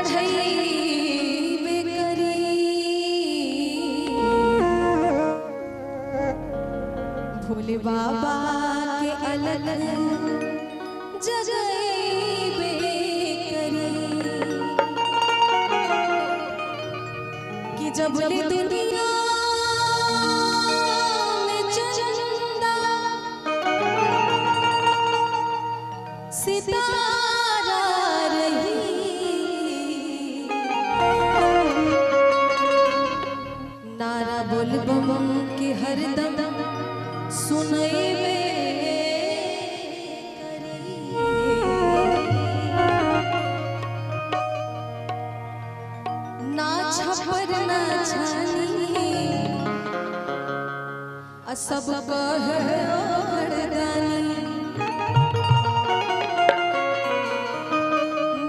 चढ़ई करी भोले बाबा के अलग जगई करी कि जब ले दुनिया में चंदा सितारा नारा बोल बम के हरदम सुनई ना छपर ना छानी सब कहे घरदानी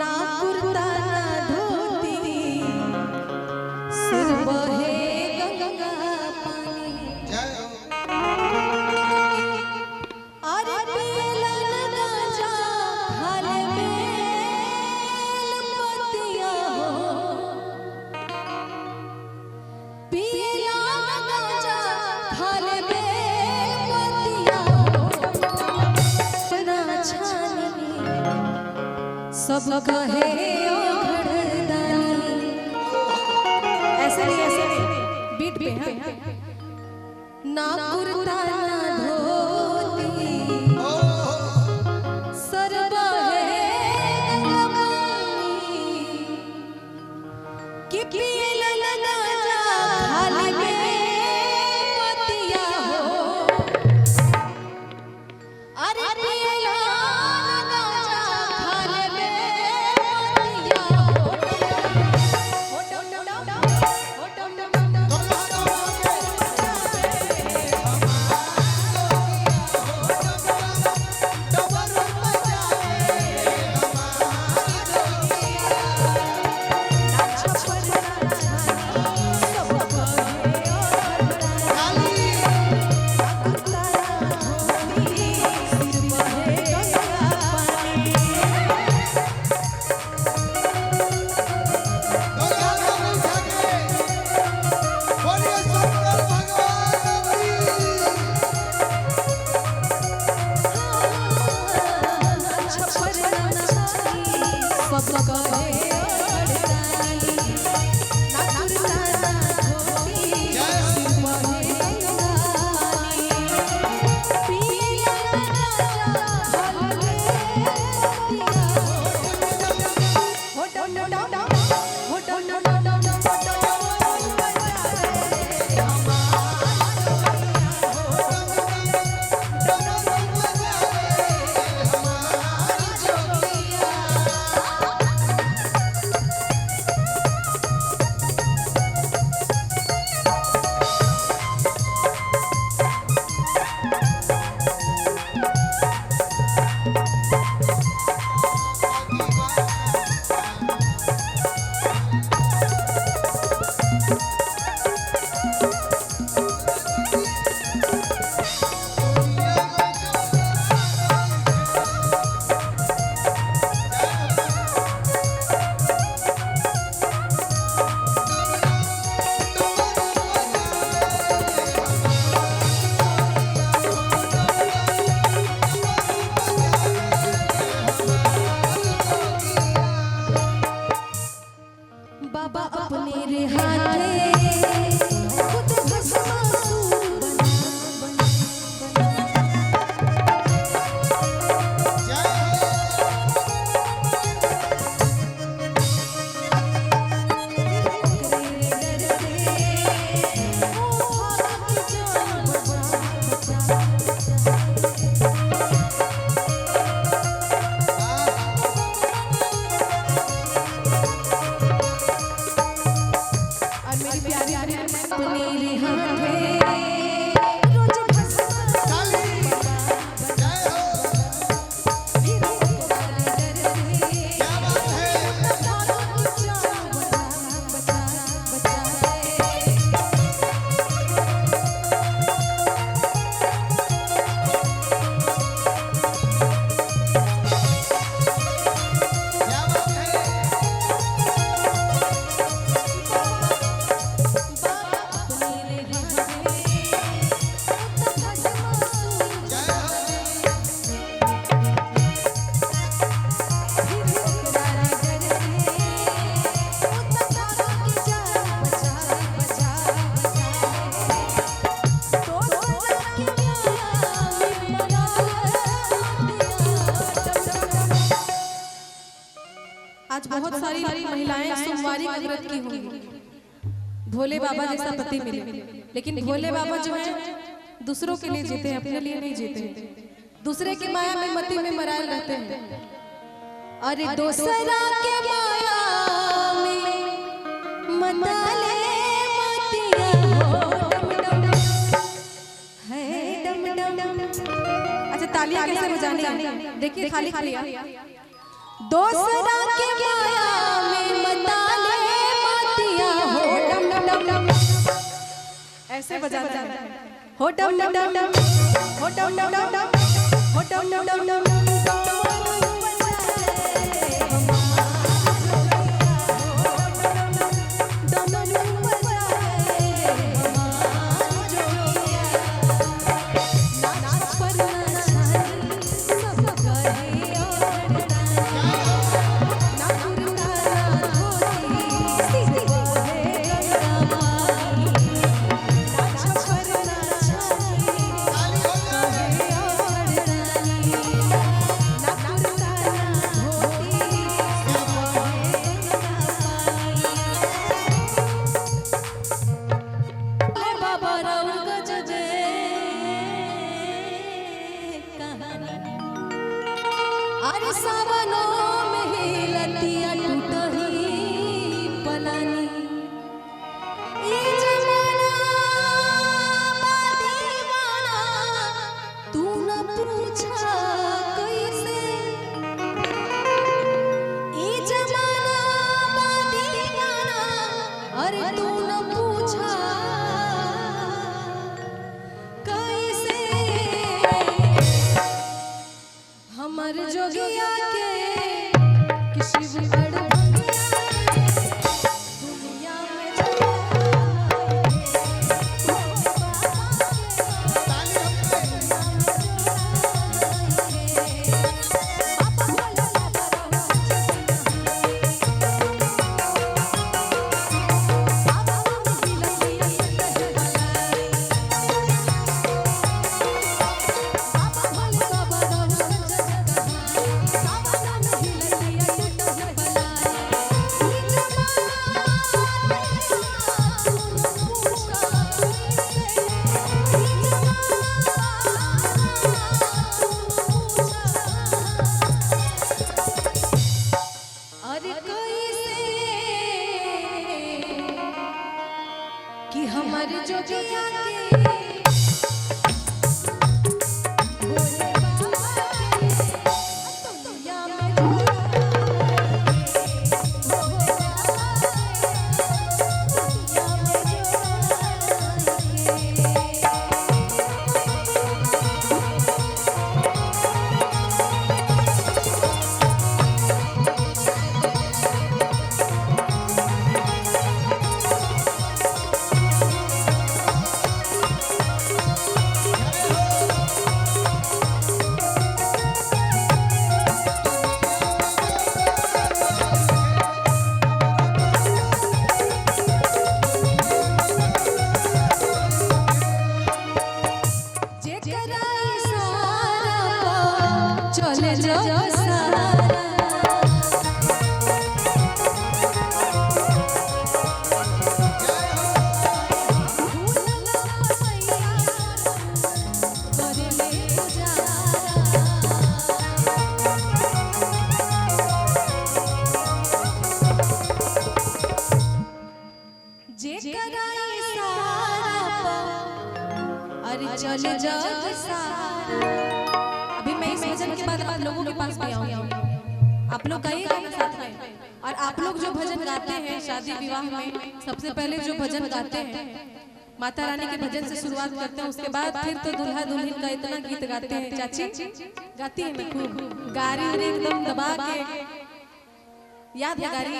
ना कुर्ता ना धोती सिर बहे गंगा पानी अरे पीला न गांजा खाले बेल पतिया हो पीला न गांजा खाले बेल पतिया हो ना छानी सब कहे ओ घरदानी ऐसे नहीं बीट पे हाँ ना कुर्ता ना धोती सर बहे कि पीला न गांजा खाली बेपतिया हो अरे पीला न गांजा खाली बेपतिया सोमवारी का व्रत की होंगी, भोले बाबा जैसा पति मिले। लेकिन भोले बाबा जो है दूसरों के लिए जीते हैं, अपने लिए नहीं जीते, दूसरे की माया में मती में मराए रहते हैं। अरे दूसरा के माया में मताले मतिया हो डम डम है डम डम। अच्छा तालियां कैसे बजानी है देखिए, खाली खाली दूसरा के माया में मताले मतिया हो डम डम। ऐसे बजाना है हो डम डम डम हो डम डम डम हो डम डम डम। अरे सावनों में लतिया टूटही पलानी, ये जमाना दीवाना तू न पूछा कैसे, ये जमाना दीवाना अरे तू न पूछा कैसे। हमर जोगिया के किसी भी दुनिया में कि हमारे जोगिया के भोले बाबा के दुनिया में चले जाओ सारा अरे चले जाओ सारा। अभी मैं इस भजन के बाद आप लोगों के पास भी आऊंगी, आप लोग गाइएगा ना साथ में। और आप लोग जो भजन गाते हैं शादी विवाह में, सबसे पहले जो भजन गाते हैं माता रानी के भजन से शुरुआत करते हैं, उसके बाद फिर तो दुल्हा दुल्हन का इतना गीत गाते हैं। चाची गाती है ना खूब, गारी एकदम दबा के, याद है गारी?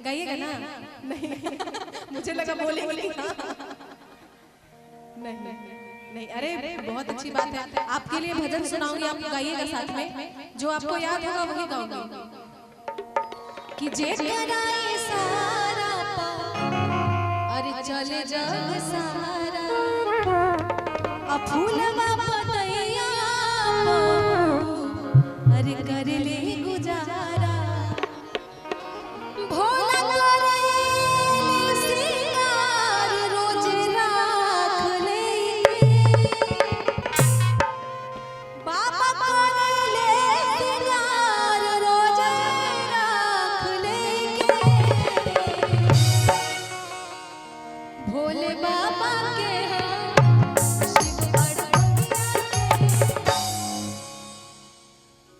गाइएगा ना? नहीं मुझे लगा बोलेंगे नहीं नहीं। अरे बहुत अच्छी बात है, आपके लिए भजन सुनाऊंगी, आप गाइएगा साथ में, जो आपको याद होगा वही गाऊंगी। कि जे कराए सारा अरे चले जग सारा, अब फूलवा पतैया अरे कर ले गुजारा, भोला करे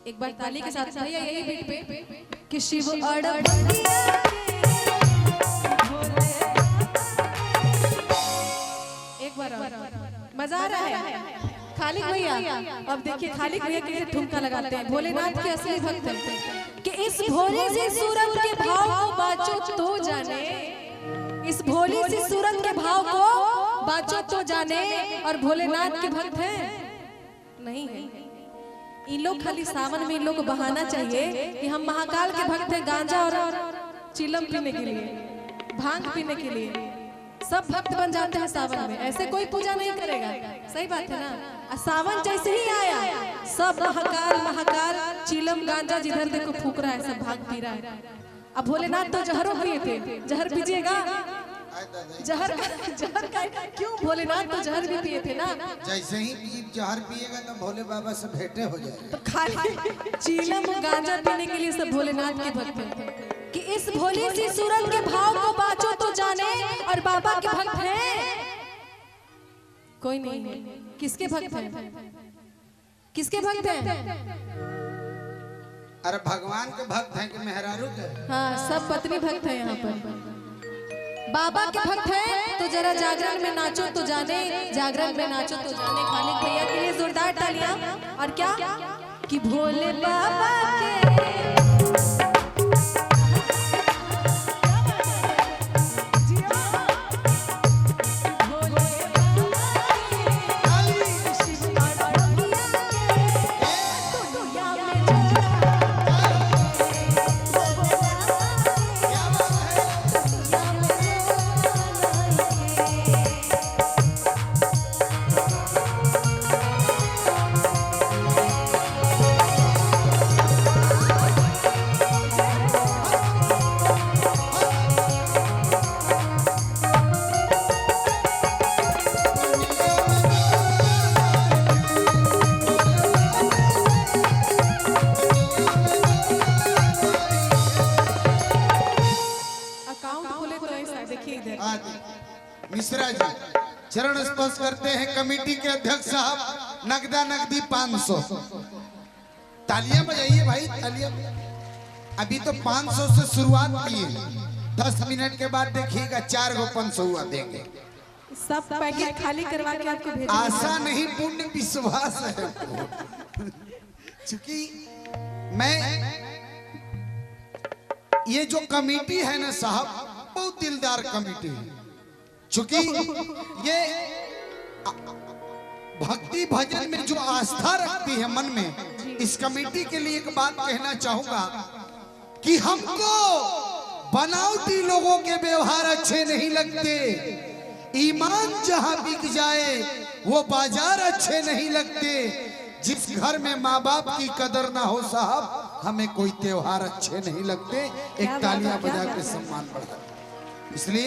एक बार ताली के साथ भैया यही बीट पे कि शिव और एक बार मजा आ रहा है। खालिक भैया अब देखिए खालिक भैया कैसे ठुमका लगाते हैं। भोलेनाथ के असली भक्त हैं कि इस भोले सी सूरत के भाव को बाचो तो जाने, इस भोली सी सूरत के भाव को बाचो तो जाने। और भोलेनाथ के भक्त हैं नहीं है इन लोग, खाली सावन में इन लोग को बहाना चाहिए कि हम महाकाल के भक्त हैं। गांजा और चिलम पीने के लिए, भांग पीने के लिए सब भक्त बन जाते हैं सावन में। ऐसे कोई पूजा नहीं करेगा, सही बात है ना। सावन जैसे ही आया सब महाकाल महाकाल चिलम गांजा जिधर देखो फूक रहा है, सब भांग पी रहा है। अब भोलेनाथ तो जहरों पिए थे, जहर पीजिएगा जहर जहर का क्यों? भोलेनाथ तो जहर भी पिए थे ना। जैसे ही जहर पिएगा तो भोले बाबा से भेंटे हो जाएगा। तो खाली चिलम गांजा पीने के लिए सब भोलेनाथ के भक्त हैं कि इस भोली सी सूरत के भाव को बाचो तो जाने। और बाबा के भक्त हैं कोई नहीं है। किसके भक्त हैं? किसके भक्त हैं? अरे भगवान के भक्त हैं कि मेहरारू के? हाँ सब पत्नी भक्त हैं यहाँ पर। बाबा के भक्त हैं तो जरा जागरण में नाचो तो जाने, जागरण में नाचो तो जाने। खालिक भैया के लिए जोरदार तालियां। और क्या कि भोले बाबा के मिश्रा जी चरण स्पर्श करते हैं कमेटी के अध्यक्ष साहब। नगदा नगदी 500। तालियां बजाइए भाई, तालियां। अभी तो 500 से शुरुआत की है, 10 मिनट के बाद देखिएगा 4 गो 500 देंगे। सब पैकेट खाली करवा के आपको भेजेंगे। आशा नहीं पूर्ण विश्वास है। चूंकि मैं ये जो कमेटी है ना साहब, बहुत दिलदार कमेटी है। चूंकि ये भक्ति भजन में जो आस्था रखती है मन में, इस कमेटी के लिए एक बात कहना चाहूंगा कि हमको बनावटी लोगों के व्यवहार अच्छे नहीं लगते। ईमान जहां बिक जाए वो बाजार अच्छे नहीं लगते। जिस घर में माँ बाप की कदर ना हो साहब, हमें कोई त्योहार अच्छे नहीं लगते। एक तालियां बजा के सम्मान बढ़ा। इसलिए